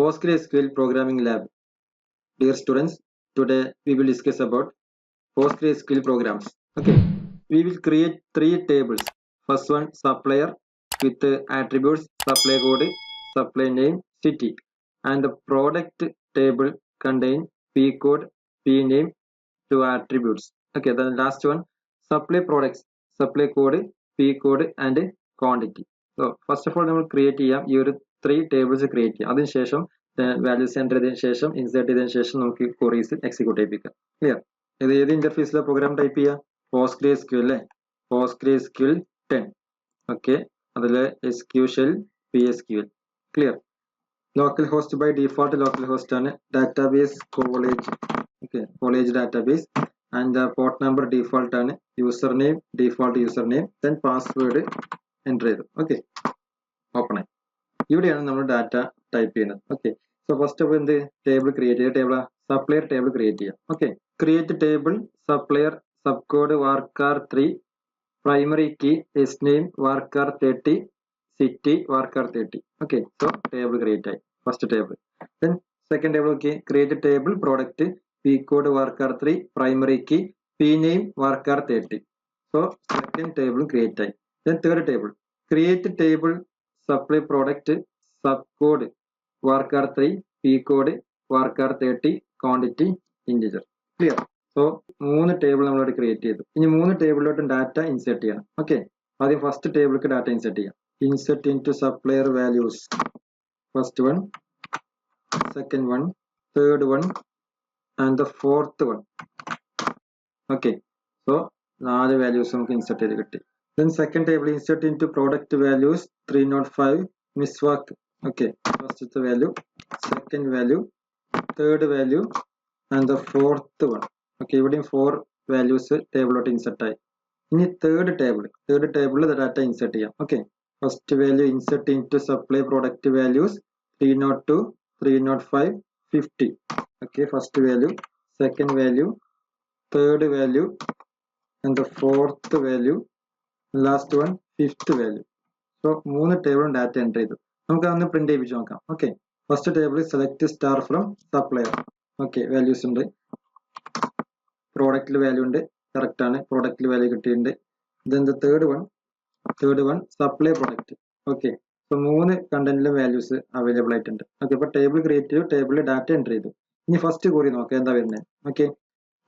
PostgreSQL Programming Lab. Dear students, today we will discuss about PostgreSQL programs. Okay, we will create 3 tables. First one, supplier with attributes, supply code, supply name, city, and the product table contain P code, P name, 2 attributes. Okay, the last one, supply products, supply code, P code, and quantity. So first of all, we will create your 3 tables create. അതിനുശേഷം values enter ചെയ്തതിനു ശേഷം insert ചെയ്തതിനു ശേഷം നമുക്ക് queries execute ചെയ്യിപ്പിക്കാം. Clear? ഇത് ഏത് ഇന്റർഫേസിലെ program type ചെയ്യുക? PostgreSQL അല്ലേ? PostgreSQL 10. ഓക്കെ, അതിൽ SQL PSQL. Clear? Local host by default local host ആണ്. Database college. Okay, college database. And port number default ആണ്. User name default user name. Then password enter ചെയ്തു. Okay, open ആയി. ഇവിടെയാണ് നമ്മൾ data type ചെയ്യുന്നത്. Okay, so first of എന്ത് table create ചെയ്യുക? Table supplier table create ചെയ്യാം. Okay, create table supplier sub code varchar 3 primary key S name varchar 30 city varchar 30. Okay, so table create ആയി first table. Then second table. Okay, create table product P code varchar 3 primary key P name varchar 30. So second table create ആയി. Then third table create table supply product sub code varchar 3 p code varchar 30 quantity integer. Clear? So 3 table നമ്മളിവിടെ create ചെയ്തു. ഇനി 3 ടേബിളിലോട്ട് data insert ചെയ്യണം. Okay, ആദ്യം first ടേബിൾക്ക് data insert ചെയ്യാം. Insert into supplier values. First one, second one, third one and the fourth one. Okay, so 4 values നമുക്ക് insert ചെയ്ത് കിട്ടി. Then second table insert into product values 305 miswak. Okay, first is the value, second value, third value, and the fourth one. Okay, ഇവിടെ 4 values ടേബിളിലോട്ട് insert ആയി. ഇനി third ടേബിളിൽ data insert ചെയ്യാം. Okay, first value insert into supply product values 302, 305, 50. Okay, first value, second value, third value, and the fourth value, last one fifth value. So 3 ടേബിളും data enter ചെയ്തു. നമുക്ക് അതൊന്ന് print ചെയ്യിപ്പിച്ച് നോക്കാം. Okay, first table select star from supplier. Okay, values ഉണ്ട്. പ്രോഡക്റ്റിൽ value ഉണ്ട്, correct ആണ്. പ്രോഡക്റ്റിൽ വാല്യൂ കിട്ടിയിട്ടുണ്ട്. Then the third one supply product. Okay, so 3 കണ്ടന്റിലും വാല്യൂസ് അവൈലബിൾ ആയിട്ടുണ്ട്. ഓക്കെ, അപ്പോൾ ടേബിൾ ക്രിയേറ്റ് ചെയ്തു, ടേബിളിൽ ഡാറ്റ എൻ്റർ ചെയ്തു. ഇനി ഫസ്റ്റ് ക്വറി നോക്കാം എന്താ വരുന്നത്. Okay,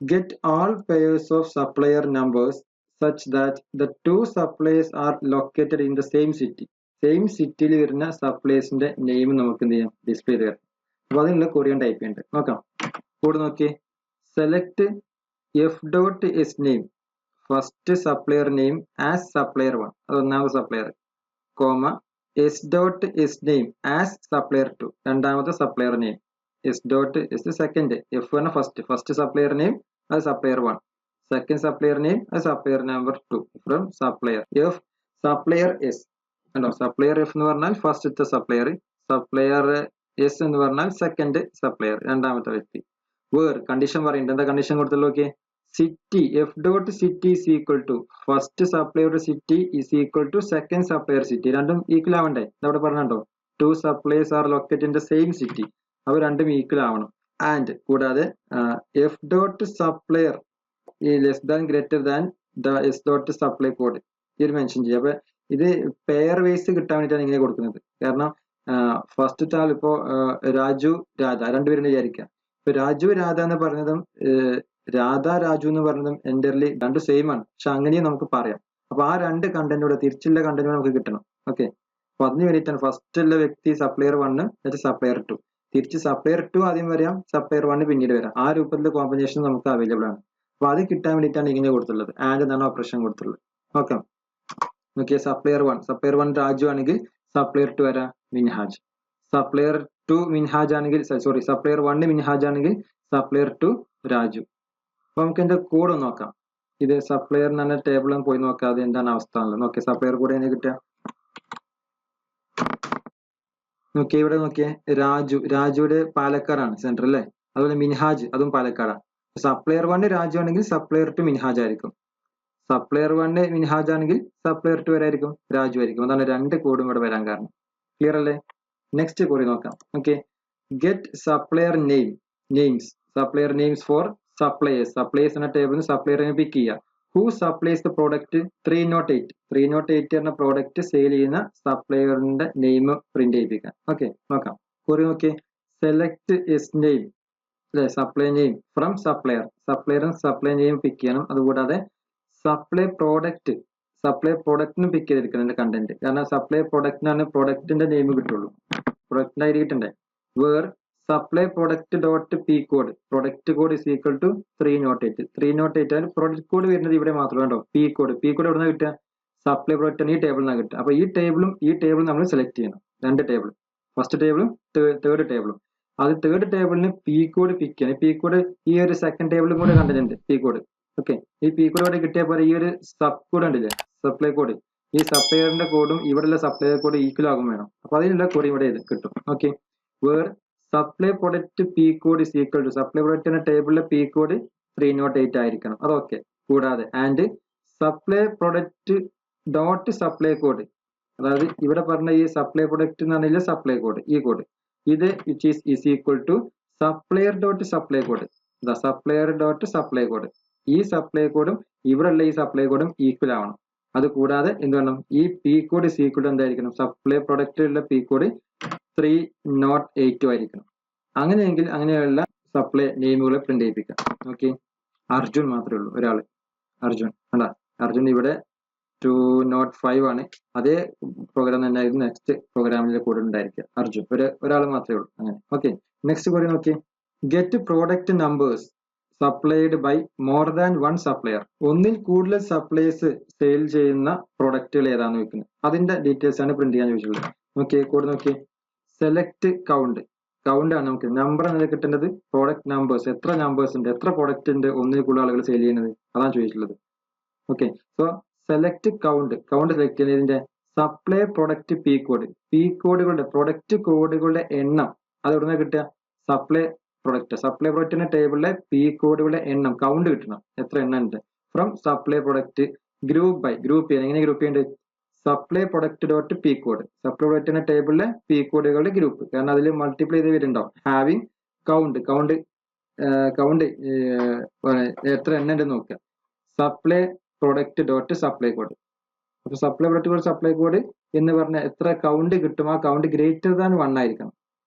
get all pairs of supplier numbers such that the two suppliers are located in the same city. Same സിറ്റിയിൽ വരുന്ന സപ്ലൈസിന്റെ നെയിം നമുക്ക് എന്ത് ചെയ്യാം? ഡിസ്പ്ലേ ചെയ്ത് തരാം. അപ്പോൾ അതിനുള്ള കൊറിയൻ ടൈപ്പ് ചെയ്യുന്നുണ്ട്. നോക്കാം, കോഡ് നോക്കിയേ. Select F dot S name first supplier name as supplier 1, അത് ഒന്നാമത്തെ supplier, comma S dot S name as supplier 2, രണ്ടാമത്തെ supplier name. S dot S second, F ആണ് ഫസ്റ്റ് സപ്ലയർ നെയിം അത് supplier 1, second supplier name as supplier number 2 from supplier f supplier s. കണ്ടോ, supplier F എന്ന് പറഞ്ഞാൽ ഫസ്റ്റത്തെ supplier, supplier S എന്ന് പറഞ്ഞാൽ second supplier, രണ്ടാമത്തെ വ്യക്തി. വേർ കണ്ടീഷൻ പറയുന്നുണ്ട്. എന്താ കണ്ടീഷൻ കൊടുത്തല്ലോ? Okay, city F dot city is equal to first സപ്ലയറുടെ city is equal to second supplier city. രണ്ടും ഈക്വൽ ആവണ്ടേ? ഇതവിടെ പറഞ്ഞോ, 2 suppliers are located in the same city. അവ രണ്ടും ഈക്വൽ ആവണം. ആൻഡ് കൂടാതെ F dot supplier less than greater than the S dot supply code ഇത് മെൻഷൻ ചെയ്യുക. അപ്പൊ ഇത് പെയർ വൈസ് കിട്ടാൻ വേണ്ടിയിട്ടാണ് ഇങ്ങനെ കൊടുക്കുന്നത്. കാരണം ഫസ്റ്റ് ആൾ ഇപ്പോ രാജു രാധ രണ്ടുപേരും വിചാരിക്കാം. ഇപ്പൊ രാജു രാധ എന്ന് പറഞ്ഞതും രാധ രാജു എന്ന് പറഞ്ഞതും എൻ്റർലി രണ്ടും സെയിം ആണ്, പക്ഷെ അങ്ങനെയും നമുക്ക് പറയാം. അപ്പൊ ആ 2 കണ്ടന്റൂടെ തിരിച്ചുള്ള കണ്ടന്റ് നമുക്ക് കിട്ടണം. ഓക്കെ, അപ്പൊ അതിന് വേണ്ടിയിട്ടാണ് ഫസ്റ്റ് ഉള്ള വ്യക്തി സപ്ലയർ 1 എന്നിട്ട് സപ്ലയർ 2, തിരിച്ച് സപ്ലയർ 2 ആദ്യം വരാം, സപ്ലയർ 1 പിന്നീട് വരാം. ആ രൂപത്തിലുള്ള കോമ്പിനേഷൻ നമുക്ക് അവൈലബിൾ ആണ്. അപ്പൊ അത് കിട്ടാൻ വേണ്ടിയിട്ടാണ് ഇങ്ങനെ കൊടുത്തുള്ളത്, ആൻഡ് എന്നാണ് ഓപ്പറേഷൻ കൊടുത്തുള്ളത്. നോക്കാം, നോക്കിയ സപ്ലയർ 1 രാജു ആണെങ്കിൽ സപ്ലയർ 2 വരാം മിൻഹാജ്, സപ്ലയർ 2 മിൻഹാജ് ആണെങ്കിൽ സപ്ലയർ 1 മിൻഹാജ് ആണെങ്കിൽ സപ്ലയർ 2 രാജു. അപ്പൊ നമുക്ക് എന്റെ കോഡ് നോക്കാം. ഇത് സപ്ലയർ എന്ന് പറഞ്ഞ ടേബിളും പോയി നോക്കാം അത് എന്താണ് അവസ്ഥ എന്നുള്ളത്. നോക്കിയ സപ്ലയർ കൂടെ എങ്ങനെ കിട്ടുക? നോക്കിയ ഇവിടെ നോക്കിയേ, രാജുയുടെ പാലക്കാടാണ് സെന്റർ അല്ലേ. അതുപോലെ മിൻഹാജ് അതും പാലക്കാടാണ്. സപ്ലയർ 1 രാജു ആണെങ്കിൽ സപ്ലയർ 2 മിൻഹാജ് ആയിരിക്കും. സപ്ലയർ 1 മിൻഹാജ് ആണെങ്കിൽ സപ്ലയർ 2 വരായിരിക്കും രാജു ആയിരിക്കും. അതാണ് 2 കോഡും ഇവിടെ വരാൻ കാരണം. ക്ലിയർ അല്ലേ? നെക്സ്റ്റ് കോഡ് നോക്കാം. Okay, get supplier names supplier names for suppliers എന്ന ടേബിളിൽ സപ്ലയർ പിക്ക് ചെയ്യുക. ഹൂ സപ്ലൈസ് ദ പ്രോഡക്റ്റ് 308 എന്ന പ്രോഡക്റ്റ് സെയിൽ ചെയ്യുന്ന സപ്ലയറിന്റെ നെയിം പ്രിന്റ് ചെയ്യിപ്പിക്കാം. ഓക്കെ, നോക്കാം. കുറി നോക്കി. സെലക്ട് എസ് നെയിം അല്ലെ, സപ്ലൈ നെയിം ഫ്രം സപ്ലയറും സപ്ലൈ നെയിം പിക്ക് ചെയ്യണം. അതുകൂടാതെ സപ്ലൈ പ്രോഡക്റ്റിന് പിക്ക് ചെയ്തിരിക്കണം എന്റെ കണ്ടന്റ്. കാരണം സപ്ലൈ പ്രോഡക്റ്റിനാണ് പ്രോഡക്റ്റിന്റെ നെയിം കിട്ടുള്ളൂ, പ്രൊഡക്റ്റിന്റെ ഐഡി കിട്ടണ്ടേ. Where supply product dot P code, product code is equal to 308 ആണ് പ്രൊഡക്റ്റ് കോഡ് വരുന്നത് ഇവിടെ മാത്രമേ ഉണ്ടോ. പി കോഡ് എവിടെ നിന്ന് കിട്ടുക? സപ്ലൈ പ്രൊഡക്റ്റ് ഈ ടേബിളിൽ നിന്നാണ് കിട്ടുക. അപ്പൊ ഈ ടേബിളും നമ്മൾ സെലക്ട് ചെയ്യണം. രണ്ട് ടേബിൾ, ഫസ്റ്റ് ടേബിളും തേർഡ് ടേബിളും. അത് തേർഡ് ടേബിളിന് പി കോഡ് പിക്ക് ചെയ്യണം. പി കോഡ് ഈ ഒരു സെക്കൻഡ് ടേബിളും കൂടെ കണ്ടിട്ടുണ്ട് പി കോഡ്. ഓക്കെ, ഈ പി കോഡ് ഇവിടെ കിട്ടിയ പോലെ ഈ ഒരു സബ് കോഡ് ഉണ്ടല്ലേ, സപ്ലൈ കോഡ്, ഈ സപ്ലയറിന്റെ കോഡും ഇവിടെയുള്ള സപ്ലൈ കോഡ് ഈക്വൽ ആകും വേണം. അപ്പൊ അതിനുള്ള കോഡ് ഇവിടെ കിട്ടും. Okay, where supply product P code is equal to, supply പ്രൊഡക്റ്റിന്റെ ടേബിളിലെ പി കോഡ് 308 ആയിരിക്കണം. അതൊക്കെ കൂടാതെ and supply product dot supply code, അതായത് ഇവിടെ പറഞ്ഞ ഈ സപ്ലൈ പ്രൊഡക്റ്റ് എന്ന് പറഞ്ഞാൽ സപ്ലൈ കോഡ്, ഈ കോഡ് ഇത് which is equal to supplier dot supply code. Supplier dot supply code, ഈ സപ്ലൈ കോഡും ഇവിടെയുള്ള ഈ സപ്ലൈ കോഡും ഈക്വൽ ആവണം. അത് കൂടാതെ എന്ത് വേണം? ഈ P code is equal to എന്തായിരിക്കണം? സപ്ലൈ പ്രൊഡക്റ്റിലുള്ള പി കോഡ് 308 ആയിരിക്കണം. അങ്ങനെയെങ്കിൽ അങ്ങനെയുള്ള സപ്ലൈ നെയിമുകളെ പ്രിന്റ് ചെയ്യിപ്പിക്കാം. ഓക്കെ, അർജുൻ മാത്രമേ ഉള്ളൂ ഒരാള്, അർജുൻ അല്ല, അർജുൻ ഇവിടെ 205 ആണ്. അതേ പ്രോഗ്രാം തന്നെ ആയിരുന്നു നെക്സ്റ്റ് പ്രോഗ്രാമിലെ കൂടെ ഉണ്ടായിരിക്കുക. അർജുൻ ഒരാൾ മാത്രമേ ഉള്ളൂ. അങ്ങനെ. ഓക്കെ, നെക്സ്റ്റ് കൂടി നോക്കി. Get product numbers supplied by more than one supplier, ഒന്നിൽ കൂടുതൽ സപ്ലൈസ് സെയിൽ ചെയ്യുന്ന പ്രൊഡക്റ്റുകൾ ഏതാന്ന് വെക്കുന്നത്, അതിന്റെ ഡീറ്റെയിൽസ് ആണ് പ്രിന്റ് ചെയ്യാൻ ചോദിച്ചിട്ടുള്ളത്. നോക്കിയേ, കൂടെ നോക്കി. സെലക്ട് കൗണ്ട് ആണ് നമുക്ക് നമ്പർ എന്നത് കിട്ടേണ്ടത്. പ്രോഡക്റ്റ് നമ്പേഴ്സ്, എത്ര നമ്പേഴ്സ് ഉണ്ട്, എത്ര പ്രൊഡക്റ്റ് ഉണ്ട് ഒന്നിൽ കൂടുതൽ ആളുകൾ സെയിൽ ചെയ്യുന്നത്, അതാണ് ചോദിച്ചിട്ടുള്ളത്. Okay, so select count select ചെയ്യുന്നതിന്റെ സപ്ലൈ പ്രൊഡക്റ്റ് പി കോഡുകളുടെ പ്രൊഡക്റ്റ് കോഡുകളുടെ എണ്ണം അത് എവിടെ നിന്ന് കിട്ടുക? സപ്ലൈ പ്രൊഡക്റ്റിന്റെ ടേബിളിലെ പി കോഡുകളുടെ എണ്ണം കൗണ്ട് കിട്ടണം, എത്ര എണ്ണം ഉണ്ട്. ഫ്രം സപ്ലൈ പ്രൊഡക്റ്റ് ഗ്രൂപ്പ് ചെയ്യാൻ. എങ്ങനെ ഗ്രൂപ്പ് ചെയ്യേണ്ടത്? Supply product dot P code, supply പ്രൊഡക്റ്റിന്റെ ടേബിളിലെ പി കോഡുകളുടെ ഗ്രൂപ്പ്, കാരണം അതിൽ മൾട്ടിപ്ലൈ ചെയ്ത് വരുന്നുണ്ടാവും. ഹാവിങ് കൗണ്ട് എത്ര എണ്ണം ഉണ്ട് നോക്കുക. Supply product dot supply code. അപ്പൊ സപ്ലൈ പ്രൊഡക്റ്റ് സപ്ലൈ കോഡ് എന്ന് പറഞ്ഞാൽ എത്ര കൗണ്ട് കിട്ടും, ആ കൗണ്ട് ഗ്രേറ്റർ ദാൻ 1 ആയിരിക്കണം,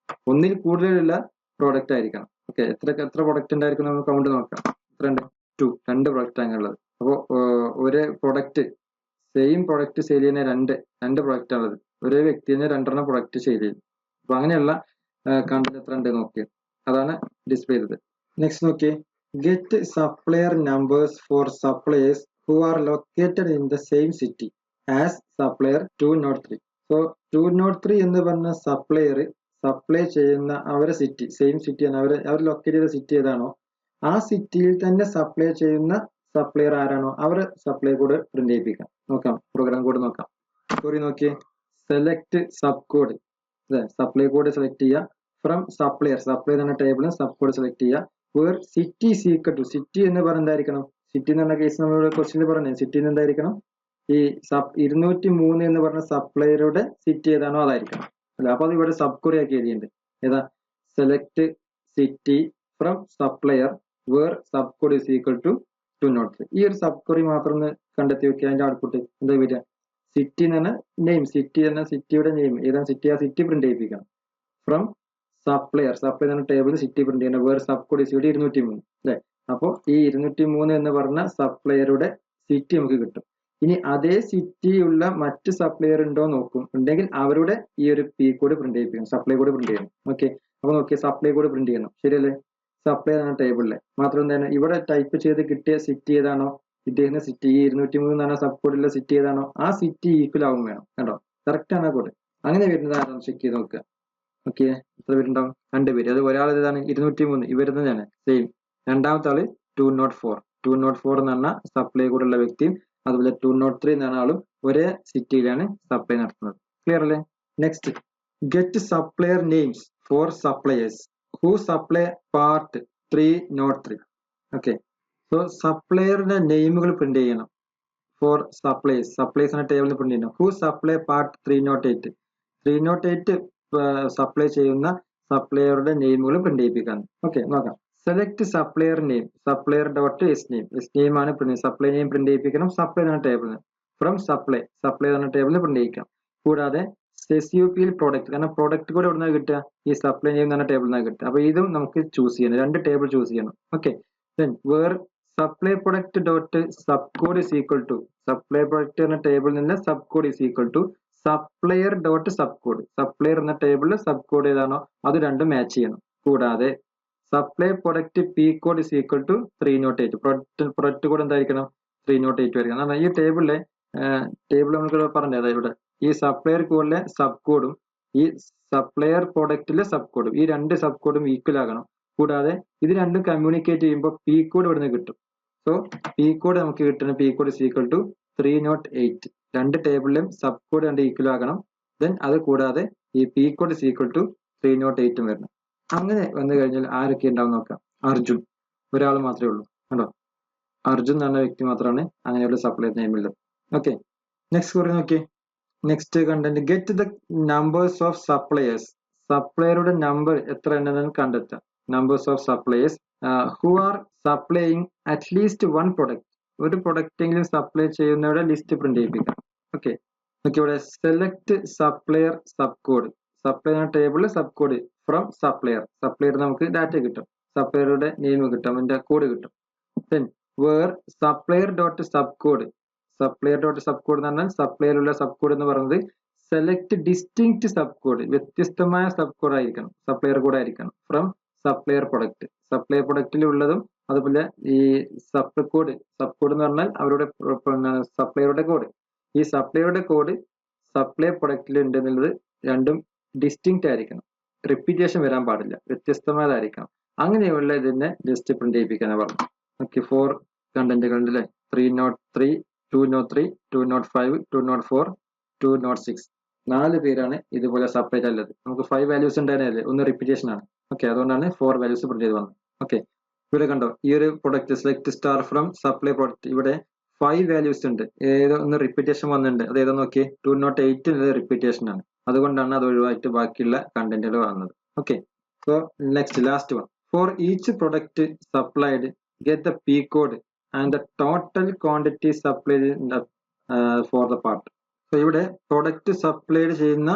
ഒന്നിൽ കൂടുതലുള്ള പ്രോഡക്റ്റ് ആയിരിക്കണം. ഓക്കെ, എത്ര പ്രൊഡക്റ്റ് ഉണ്ടായിരിക്കും നമുക്ക് കൗണ്ട് നോക്കാം. എത്ര ഉണ്ട്? 2, 2 പ്രൊഡക്റ്റ് ആണ് ഉള്ളത്. അപ്പോൾ ഒരു പ്രൊഡക്റ്റ് സെയിം പ്രൊഡക്റ്റ് സെയിൽ ചെയ്യുന്ന രണ്ട് പ്രൊഡക്റ്റ് ആണുള്ളത്. ഒരേ വ്യക്തി തന്നെ 2 പ്രൊഡക്റ്റ് സെയിൽ ചെയ്യും. അപ്പൊ അങ്ങനെയുള്ള കണ്ടന്റ് എത്ര ഉണ്ട് നോക്കിയത്, അതാണ് ഡിസ്പ്ലേ ചെയ്തത്. നെക്സ്റ്റ് നോക്കിയേ. Get supplier numbers for suppliers who are located in the same city as supplier 203. So 203 എന്ന് പറഞ്ഞ സപ്ലയർ സപ്ലൈ ചെയ്യുന്ന അവരെ സിറ്റി, സെയിം സിറ്റി ആണ്, അവർ ലൊക്കേറ്റ് ചെയ്ത സിറ്റി ഏതാണോ ആ സിറ്റിയിൽ തന്നെ സപ്ലൈ ചെയ്യുന്ന സപ്ലയർ ആരാണോ അവരെ സപ്ലൈ കോഡ് പ്രിന്റ് ചെയ്യിപ്പിക്കാം. നോക്കാം, പ്രോഗ്രാം കോഡ് നോക്കാം. സോറി നോക്കിയേ. Select sub code, supply code select ചെയ്യുക. ഫ്രം സപ്ലൈ എന്ന ടേബിളിൽ സബ് കോഡ് സെലക്ട് ചെയ്യുക. Where city is equal to, city എന്ന് പറഞ്ഞ എന്തായിരിക്കണം? സിറ്റി എന്ന് പറഞ്ഞ കേസ് നമ്മൾ ക്വസ്റ്റ്യനിൽ പറഞ്ഞു, സിറ്റി എന്ന് എന്തായിരിക്കണം? ഈ 203 എന്ന് പറഞ്ഞ സപ്ലൈയറുടെ സിറ്റി ഏതാണോ അതായിരിക്കണം അല്ലെ. അപ്പൊ അത് ഇവിടെ സബ് കൊറി ആക്കി എഴുതിയിട്ടുണ്ട്. ഏതാ? Select city from supplier where sub code is equal to 203. ഈ ഒരു സബ് കൊറി മാത്രം ഒന്ന് കണ്ടെത്തി വെക്കുക. അതിന്റെ ഔട്ട്പുട്ട് എന്താ വരിക? സിറ്റി എന്ന് പറഞ്ഞ നെയിം, സിറ്റി എന്ന സിറ്റിയുടെ നെയിം ഏതാണ് സിറ്റി, ആ സിറ്റി പ്രിന്റ് ചെയ്യിപ്പിക്കണം. ഫ്രം സപ്ലൈ എന്ന ടേബിൾ സിറ്റി പ്രിന്റ് ചെയ്യണം. വേർ സബ് കോഡ് ഇസ് 203 അല്ലെ. അപ്പോൾ ഈ 203 എന്ന് പറഞ്ഞ സപ്ലയറുടെ സിറ്റി നമുക്ക് കിട്ടും. ഇനി അതേ സിറ്റി ഉള്ള മറ്റ് സപ്ലയർ ഉണ്ടോ നോക്കും, ഉണ്ടെങ്കിൽ അവരുടെ ഈ ഒരു പി കോഡ് പ്രിന്റ് ചെയ്യിപ്പിക്കണം, സപ്ലൈ കോഡ് പ്രിന്റ് ചെയ്യണം. ഓക്കെ, അപ്പൊ നോക്കിയാൽ സപ്ലൈ കോഡ് പ്രിന്റ് ചെയ്യണം, ശരിയല്ലേ? സപ്ലൈ എന്ന ടേബിളിലെ മാത്രം എന്താണ് ഇവിടെ ടൈപ്പ് ചെയ്ത് കിട്ടിയ സിറ്റി ഏതാണോ, കിട്ടിയിരുന്ന സിറ്റി ഈ 203 എന്ന് പറഞ്ഞ സബ് കോഡിലുള്ള സിറ്റി ഏതാണോ ആ സിറ്റി ഈക്വൽ ആവും വേണം. കണ്ടോ, കറക്റ്റ് ആണ് കോഡ്. അങ്ങനെ വരുന്നത് ആരാണ് ചെക്ക് ചെയ്ത് നോക്കുക. ഓക്കെ, എത്ര പേരുണ്ടാവും? 2 പേര്. അത് ഒരാൾ ഏതാണ്? 203 ഇവരുന്നതാണ് സെയിം. രണ്ടാമത്തെ ആള് 204 എന്ന് പറഞ്ഞ സപ്ലൈ കോഡ് ഉള്ള വ്യക്തിയും അതുപോലെ 203 എന്ന് പറഞ്ഞ ആളും ഒരേ സിറ്റിയിലാണ് സപ്ലൈ നടത്തുന്നത്. ക്ലിയർ അല്ലേ? Next, get supplier names for suppliers who supply part 303. Okay, so സപ്ലയറുടെ നെയിമുകൾ പ്രിന്റ് ചെയ്യണം ഫോർ സപ്ലൈസ് എന്ന ടേബിളിൽ പ്രിന്റ് ചെയ്യണം. ഹു സപ്ലൈ പാർട്ട് 308 സപ്ലൈ ചെയ്യുന്ന സപ്ലയറുടെ നെയിമുകൾ പ്രിന്റ് ചെയ്യിപ്പിക്കാൻ. ഓക്കെ, നോക്കാം. Select supplier name, supplier dot S name, S name ആണ് സപ്ലൈ നെയിം പ്രിന്റ് ചെയ്യിപ്പിക്കണം. സപ്ലൈ എന്ന ടേബിളിൽ ഫ്രം സപ്ലൈ എന്ന ടേബിളിൽ പ്രിന്റ് ചെയ്യിക്കാം. കൂടാതെ സെസ്യൂപിയിൽ പ്രോഡക്റ്റ്, കാരണം പ്രോഡക്റ്റ് കൂടെ എവിടെ നിന്നാണ് കിട്ടുക? ഈ സപ്ലൈ നെയിം എന്ന ടേബിളിൽ നിന്നാണ് കിട്ടുക. അപ്പൊ ഇതും നമുക്ക് ചൂസ് ചെയ്യണം, രണ്ട് ടേബിൾ ചൂസ് ചെയ്യണം. Okay, then where supply product dot sub code is equal to, supply product എന്ന ടേബിളിൽ നിന്ന് sub code is equal to supplier dot sub code. Supplier എന്ന ടേബിളിൽ സബ് കോഡ് ഏതാണോ അത് രണ്ടും മാച്ച് ചെയ്യണം. കൂടാതെ supply product P code is equal to 308. Product code എന്തായിരിക്കണം? 308 ആയിരിക്കണം. ഈ ടേബിൾ നമുക്ക് പറഞ്ഞത് ഇവിടെ ഈ സപ്ലയർ കോഡിലെ സബ് കോഡും ഈ സപ്ലയർ പ്രൊഡക്റ്റിലെ സബ് കോഡും, ഈ രണ്ട് സബ് കോഡും ഈക്വൽ ആകണം. കൂടാതെ ഇത് രണ്ടും കമ്മ്യൂണിക്കേറ്റ് ചെയ്യുമ്പോൾ പി കോഡ് ഇവിടുന്ന് കിട്ടും. സോ പി കോഡ് നമുക്ക് കിട്ടുന്ന P code is equal to 308. രണ്ട് ടേബിളിലും സബ് കോഡ് രണ്ട് ഈക്വൽ ആകണം. ദെൻ അത് കൂടാതെ ഈ P code is equal to 308 വരണം. അങ്ങനെ വന്നു കഴിഞ്ഞാൽ ആരൊക്കെ ഉണ്ടാവും നോക്കാം. അർജുൻ ഒരാൾ മാത്രമേ ഉള്ളൂ കണ്ടോ, അർജുൻ എന്ന വ്യക്തി മാത്രമാണ് അങ്ങനെയുള്ള സപ്ലയർ നെയിമുള്ളത്. ഓക്കെ, നെക്സ്റ്റ് കുറി നോക്കി. Next content, get the numbers of suppliers. സപ്ലയറുടെ നമ്പർ എത്ര ഉണ്ടെന്ന് കണ്ടെത്താം. Numbers of suppliers who are supplying at least one product. ഒരു പ്രൊഡക്റ്റെങ്കിലും സപ്ലൈ ചെയ്യുന്നവരുടെ ലിസ്റ്റ് പ്രിന്റ് ചെയ്യിപ്പിക്കാം. ഓക്കെ, ഇവിടെ select supplier sub code, supplier ടേബിളിൽ സബ് കോഡ് ഫ്രം സപ്ലയർ നമുക്ക് ഡാറ്റ കിട്ടും, സപ്ലയറുടെ നെയിം കിട്ടും, അതിന്റെ കോഡ് കിട്ടും. Then where supplier dot sub code, supplier dot sub code എന്ന് പറഞ്ഞാൽ സപ്ലയറുള്ള സബ് കോഡ് എന്ന് പറയുന്നത് സെലക്ട് ഡിസ്റ്റിങ്ക്റ്റ് സബ് കോഡ്, വ്യത്യസ്തമായ സബ് കോഡ് ആയിരിക്കണം, സപ്ലയർ കോഡ് ആയിരിക്കണം, ഫ്രം സപ്ലയർ പ്രൊഡക്റ്റ്. സപ്ലയർ പ്രൊഡക്റ്റിൽ ഉള്ളതും അതുപോലെ ഈ സബ് കോഡ് എന്ന് പറഞ്ഞാൽ അവരുടെ സപ്ലയറുടെ കോഡ്. ഈ സപ്ലയറുടെ കോഡ് സപ്ലൈ പ്രൊഡക്റ്റിൽ ഉണ്ട് എന്നുള്ളത് രണ്ടും ഡിസ്റ്റിങ്ക്റ്റ് ആയിരിക്കണം, റിപ്പീറ്റേഷൻ വരാൻ പാടില്ല, വ്യത്യസ്തമായതായിരിക്കണം. അങ്ങനെയുള്ള ഇതിനെ ലിസ്റ്റ് പ്രിന്റ് ചെയ്യിപ്പിക്കാനാണ് പറഞ്ഞു. ഓക്കെ, 4 കണ്ടന്റുകൾ ഉണ്ട് അല്ലേ? 303, 203, 205, 204, 206. 4 പേരാണ് ഇതുപോലെ സെപ്പറേറ്റ് ഉള്ളത്. നമുക്ക് 5 വാല്യൂസ് ഉണ്ടായിരുന്നില്ലേ, ഒന്ന് റിപ്പീറ്റേഷൻ ആണ്. ഓക്കെ, അതുകൊണ്ടാണ് 4 വാല്യൂസ് പ്രിന്റ് ചെയ്ത് വന്നത്. ഓക്കെ, ഇവിടെ കണ്ടോ ഈ ഒരു product select star from supply product, ഇവിടെ 5 വാല്യൂസ് ഉണ്ട്. ഏതോ ഒന്ന് റിപ്പീറ്റേഷൻ വന്നിട്ടുണ്ട്, അത് ഏതോ നോക്കിയേ 208 റിപ്പീറ്റേഷൻ ആണ്. അതുകൊണ്ടാണ് അത് ഒഴിവായിട്ട് ബാക്കിയുള്ള കണ്ടന്റുകൾ വന്നത്. Okay, so next last one, for each product supplied get the P code and the total quantity supplied for the part. So ഇവിടെ പ്രൊഡക്റ്റ് സപ്ലൈഡ് ചെയ്യുന്ന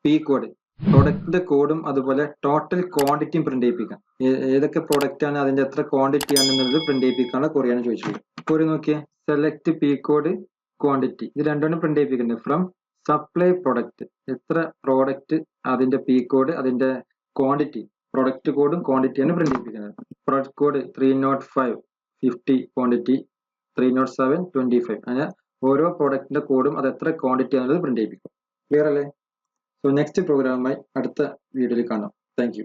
പി കോഡ്, പ്രൊഡക്റ്റിന്റെ കോഡും അതുപോലെ ടോട്ടൽ ക്വാണ്ടിറ്റിയും പ്രിന്റ് ചെയ്യിപ്പിക്കാം. ഏതൊക്കെ പ്രൊഡക്റ്റ് ആണ് അതിന്റെ എത്ര ക്വാണ്ടിറ്റി ആണെന്നുള്ളത് പ്രിന്റ് ചെയ്യിപ്പിക്കാനുള്ള കൊറിയാണ് ചോദിച്ചത്. ഒരു നോക്കിയേ, സെലക്ട് പി കോഡ് ക്വാണ്ടിറ്റി, ഇത് രണ്ടും പ്രിന്റ് ചെയ്യിപ്പിക്കുന്നുണ്ട്. ഫ്രം സപ്ലൈ പ്രൊഡക്റ്റ്, എത്ര പ്രോഡക്റ്റ് അതിന്റെ പി കോഡ് അതിന്റെ ക്വാണ്ടിറ്റി, പ്രൊഡക്റ്റ് കോഡും ക്വാണ്ടിറ്റിയാണ് പ്രിന്റ് ചെയ്യിപ്പിക്കുന്നത്. പ്രൊഡക്റ്റ് കോഡ് 305 50 ക്വാണ്ടിറ്റി, 307 25, അങ്ങനെ ഓരോ പ്രോഡക്റ്റിന്റെ കോഡും അത് എത്ര ക്വാണ്ടിറ്റി ആണെന്നുള്ളത് പ്രിന്റ് ചെയ്യിപ്പിക്കും. ക്ലിയർ അല്ലേ? സോ നെക്സ്റ്റ് പ്രോഗ്രാമുമായി അടുത്ത വീഡിയോയിൽ കാണാം. Thank you.